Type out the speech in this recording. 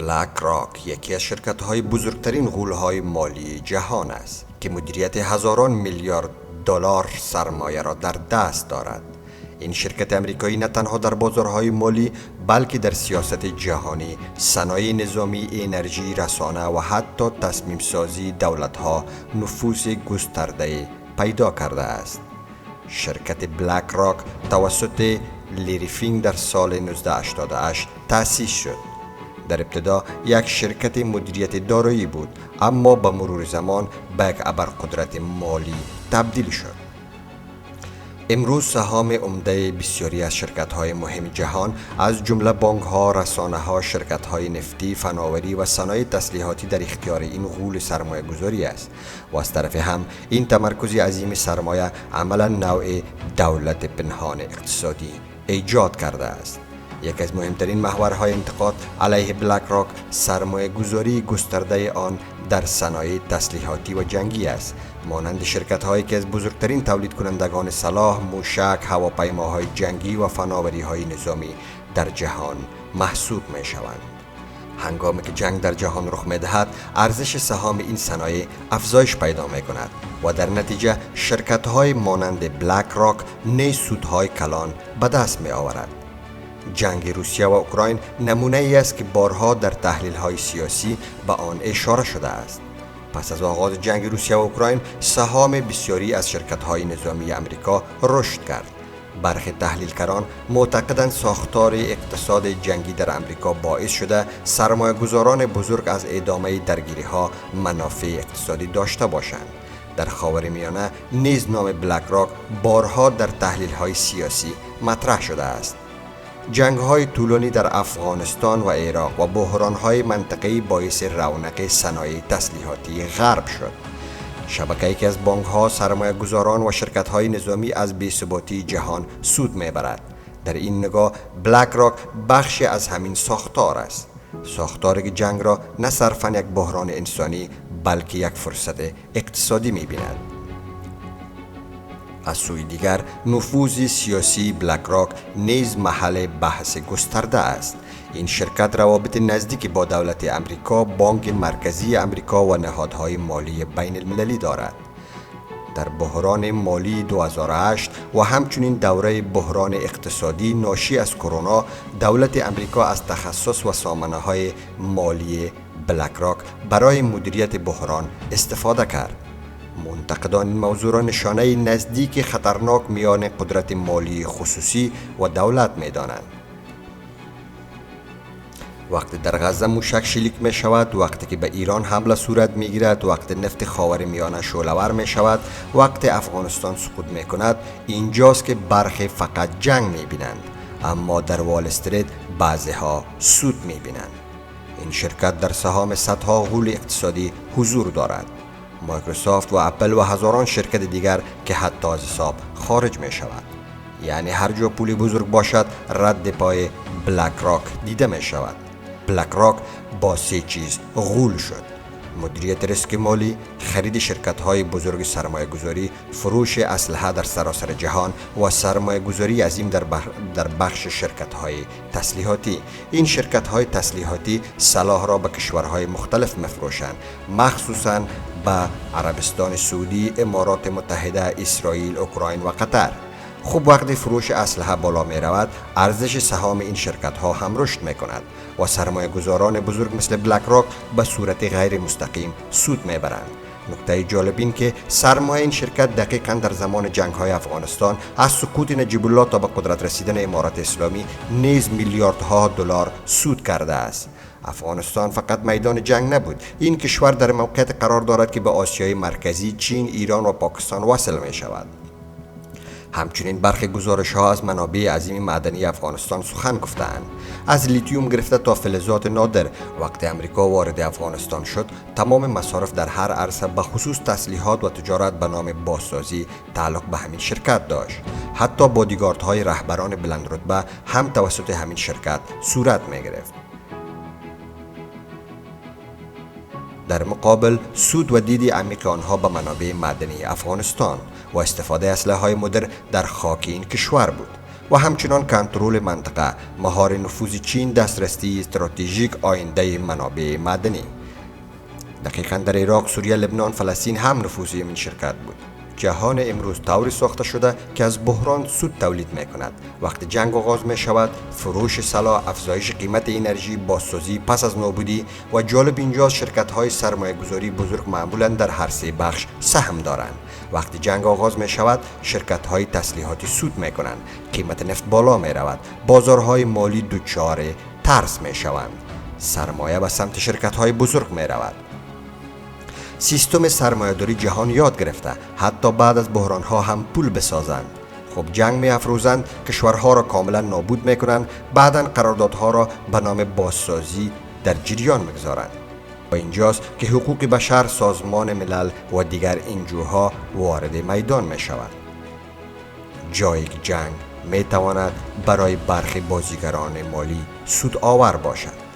بلک راک یکی از شرکت‌های بزرگترین غول‌های مالی جهان است که مدیریت هزاران میلیارد دلار سرمایه را در دست دارد. این شرکت امریکایی نه تنها در بازارهای مالی بلکه در سیاست جهانی، صنایع نظامی، انرژی، رسانه و حتی تصمیم سازی دولت‌ها نفوذ گسترده پیدا کرده است. شرکت بلک راک توسط لیری فینگ در سال 1988 تأسیس شد. در ابتدا یک شرکت مدیریت دارایی بود، اما با مرور زمان به یک ابرقدرت مالی تبدیل شد. امروز سهام عمده بسیاری از شرکت‌های مهم جهان از جمله بانک‌ها، رسانه‌ها، شرکت‌های نفتی، فناوری و صنایع تسلیحاتی در اختیار این غول سرمایه‌گذاری است و از طرف هم این تمرکز عظیم سرمایه عملاً نوع دولت پنهان اقتصادی ایجاد کرده است. یکی از مهمترین محورهای انتقاد علیه بلک راک سرمایه گذاری گسترده آن در صنایع تسلیحاتی و جنگی است، مانند شرکت‌هایی که از بزرگترین تولید کنندگان سلاح، موشک، هواپیماهای جنگی و فناوری‌های نظامی در جهان محسوب می‌شوند. هنگامی که جنگ در جهان رخ می‌دهد، ارزش سهام این صنایع افزایش پیدا می‌کند و در نتیجه شرکت‌های مانند بلک راک نیز سودهای کلان به دست می‌آورد. جنگ روسیه و اوکراین نمونه ای است که بارها در تحلیل های سیاسی به آن اشاره شده است. پس از آغاز جنگ روسیه و اوکراین سهام بسیاری از شرکت های نظامی امریکا رشد کرد. برخی تحلیلگران معتقدند ساختار اقتصاد جنگی در امریکا باعث شده سرمایه‌گذاران بزرگ از ادامه درگیری ها منافع اقتصادی داشته باشند. در خاورمیانه نیز نام بلک راک بارها در تحلیل های سیاسی مطرح شده است. جنگ‌های طولانی در افغانستان و عراق و بحران‌های منطقه‌ای باعث رونق صنایع تسلیحاتی غرب شد. شبکه‌ای که از بانک‌ها، سرمایه‌گذاران و شرکت‌های نظامی از بی‌ثباتی جهان سود می‌برد. در این نگاه بلک راک بخشی از همین ساختار است. ساختاری که جنگ را نه صرفاً یک بحران انسانی بلکه یک فرصت اقتصادی می‌بیند. از سوی دیگر نفوذ سیاسی بلک راک نیز محل بحث گسترده است. این شرکت روابط نزدیکی با دولت امریکا، بانک مرکزی امریکا و نهادهای مالی بین المللی دارد. در بحران مالی 2008 و همچنین دوره بحران اقتصادی ناشی از کرونا، دولت امریکا از تخصص و سامانه‌های مالی بلک راک برای مدیریت بحران استفاده کرد. منتقدان این موضوع را نشانه نزدیک خطرناک میان قدرت مالی خصوصی و دولت می دانند. وقتی در غزه موشک شلیک می شود، وقتی که به ایران حمله صورت می گیرد، وقتی نفت خاورمیانه شعله‌ور می شود، وقتی افغانستان سقوط می کند، اینجاست که برخی فقط جنگ می بینند، اما در وال استریت بعضی‌ها سود می بینند. این شرکت در سهام صدها غول اقتصادی حضور دارد. مایکروسافت و اپل و هزاران شرکت دیگر که حتی از حساب خارج می شود. یعنی هر جا پولی بزرگ باشد رد پای بلک راک دیده می شود. بلک راک با 3 چیز غول شد: مدیریت ریسک مالی، خرید شرکت های بزرگ سرمایه گذاری، فروش اسلحه در سراسر جهان و سرمایه گذاری عظیم در بخش شرکت های تسلیحاتی. این شرکت های تسلیحاتی سلاح را به کشورهای مختلف می‌فروشند، مخصوصاً به عربستان سعودی، امارات متحده، اسرائیل، اوکراین و قطر. خوب وقتی فروش اسلحه بالا می رود، ارزش سهام این شرکت ها هم رشد می کند و سرمایه گذاران بزرگ مثل بلک راک به صورت غیر مستقیم سود می برند. نکته جالب این که سرمایه این شرکت دقیقاً در زمان جنگ های افغانستان از سقوط نجیب الله تا به قدرت رسیدن امارات اسلامی نیز میلیاردها دلار سود کرده است. افغانستان فقط میدان جنگ نبود، این کشور در موقعیت قرار دارد که به آسیای مرکزی، چین، ایران و پاکستان وصل می شود. همچنین برخی گزارش‌ها از منابع عظیم معدنی افغانستان سخن گفتند. از لیتیوم گرفته تا فلزات نادر، وقتی امریکا وارد افغانستان شد، تمام مصارف در هر عرصه به خصوص تسلیحات و تجارت به نام بازسازی تعلق به همین شرکت داشت. حتی بادیگاردهای رهبران بلند رتبه هم توسط همین شرکت صورت می گرفت. در مقابل سود و دید عمیق آنها به منابع معدنی افغانستان و استفاده اسلحه‌های مدر در خاک این کشور بود. و همچنان کنترل منطقه، مهار نفوذ چین، دسترسی استراتژیک، آینده منابع معدنی. دقیقاً در عراق، سوریه، لبنان، فلسطین هم نفوذی این شرکت بود. جهان امروز طوری ساخته شده که از بحران سود تولید می کند. وقتی جنگ آغاز می شود، فروش سلاح، افزایش قیمت انرژی، بازسازی پس از نابودی و جالب اینجاست شرکت های سرمایه گذاری بزرگ معمولاً در هر سه بخش سهم دارند. وقتی جنگ آغاز می شود، شرکت های تسلیحاتی سود می کنند، قیمت نفت بالا می رود، بازارهای مالی دچار ترس می شوند، سرمایه به سمت شرکت های بزرگ می رود. سیستم سرمایه‌داری جهان یاد گرفته حتی بعد از بحران‌ها هم پول بسازند. خب جنگ می افروزند، کشورها را کاملا نابود می کنند، بعدا قراردادها را به نام بازسازی در جریان میگذارند. و اینجاست که حقوق بشر، سازمان ملل و دیگر انجوها وارد میدان می شود. جای جنگ می تواند برای برخی بازیگران مالی سود آور باشد.